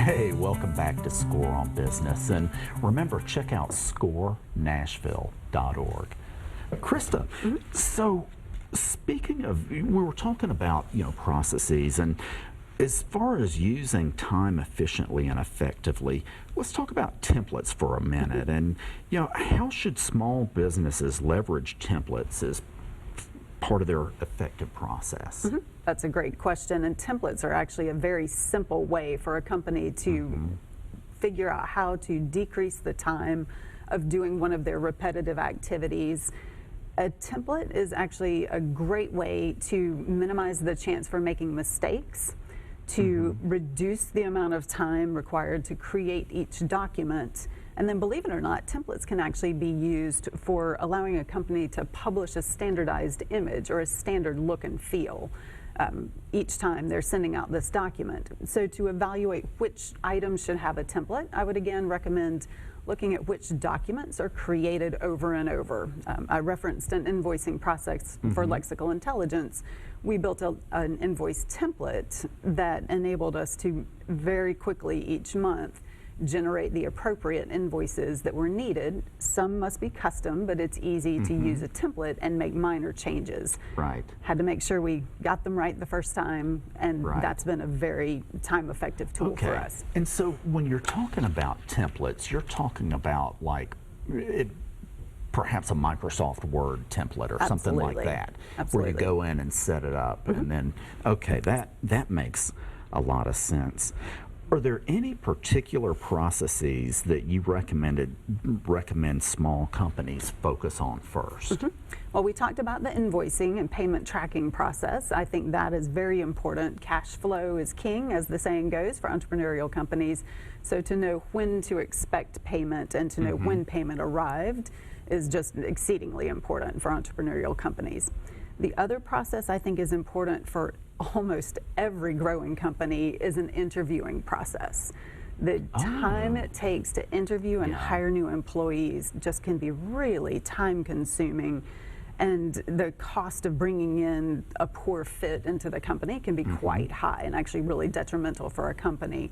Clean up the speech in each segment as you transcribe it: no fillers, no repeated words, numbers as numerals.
Hey, welcome back to Score on Business. And remember, check out scorenashville.org. Krista, so speaking of, we were talking about, processes, and as far as using time efficiently and effectively, let's talk about templates for a minute. And, how should small businesses leverage templates as part of their effective process? That's a great question, and templates are actually a very simple way for a company to figure out how to decrease the time of doing one of their repetitive activities. A template is actually a great way to minimize the chance for making mistakes, to reduce the amount of time required to create each document. And then, believe it or not, templates can actually be used for allowing a company to publish a standardized image or a standard look and feel each time they're sending out this document. So to evaluate which items should have a template, I would again recommend looking at which documents are created over and over. I referenced an invoicing process for Lexical Intelligence. We built an invoice template that enabled us to very quickly each month generate the appropriate invoices that were needed. Some must be custom, but it's easy to use a template and make minor changes. Right. Had to make sure we got them right the first time, and that's been a very time-effective tool for us. And so when you're talking about templates, you're talking about perhaps a Microsoft Word template or something like that, where you go in and set it up, and then, that makes a lot of sense. Are there any particular processes that you recommend small companies focus on first? Well, we talked about the invoicing and payment tracking process. I think that is very important. Cash flow is king, as the saying goes, for entrepreneurial companies. So to know when to expect payment and to know when payment arrived is just exceedingly important for entrepreneurial companies. The other process I think is important for almost every growing company is an interviewing process. The time it takes to interview and hire new employees just can be really time consuming, and the cost of bringing in a poor fit into the company can be quite high and actually really detrimental for a company.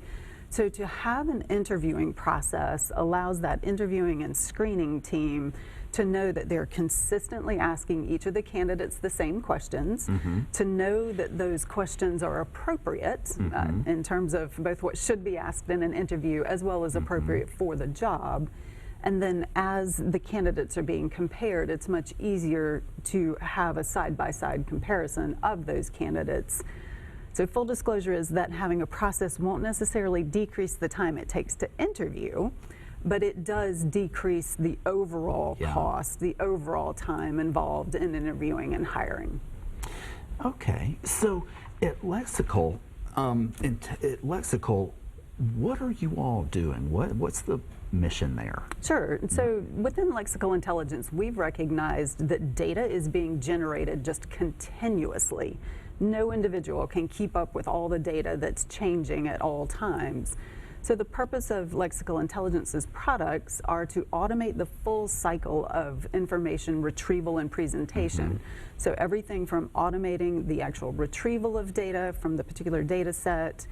So to have an interviewing process allows that interviewing and screening team to know that they're consistently asking each of the candidates the same questions, to know that those questions are appropriate in terms of both what should be asked in an interview as well as appropriate for the job. And then as the candidates are being compared, it's much easier to have a side-by-side comparison of those candidates. So full disclosure is that having a process won't necessarily decrease the time it takes to interview, but it does decrease the overall cost, the overall time involved in interviewing and hiring. Okay, so at Lexical, what are you all doing? What's the mission there? Sure. So within Lexical Intelligence, we've recognized that data is being generated just continuously. No individual can keep up with all the data that's changing at all times. So the purpose of Lexical Intelligence's products are to automate the full cycle of information retrieval and presentation. So everything from automating the actual retrieval of data from the particular data set,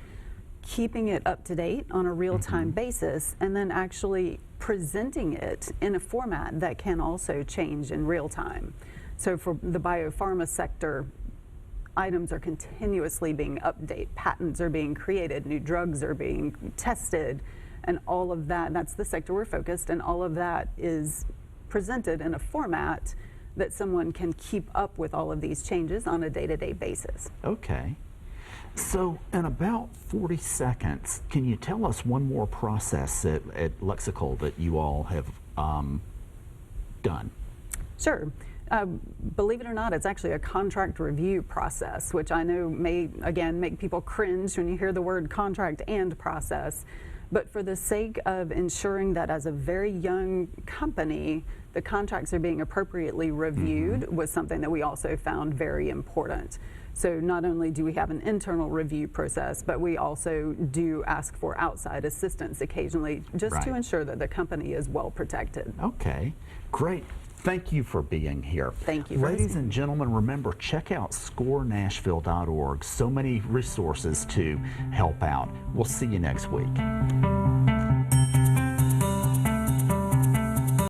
keeping it up to date on a real-time basis, and then actually presenting it in a format that can also change in real time. So for the biopharma sector, items are continuously being updated, patents are being created, new drugs are being tested, and all of that, that's the sector we're focused, and all of that is presented in a format that someone can keep up with all of these changes on a day-to-day basis. Okay. So in about 40 seconds, can you tell us one more process at Lexical that you all have done? Sure. Believe it or not, it's actually a contract review process, which I know may, again, make people cringe when you hear the word contract and process. But for the sake of ensuring that as a very young company, the contracts are being appropriately reviewed was something that we also found very important. So not only do we have an internal review process, but we also do ask for outside assistance occasionally just to ensure that the company is well protected. Okay, great. Thank you for being here. Thank you for Ladies listening. and gentlemen, remember, check out scorenashville.org. So many resources to help out. We'll see you next week.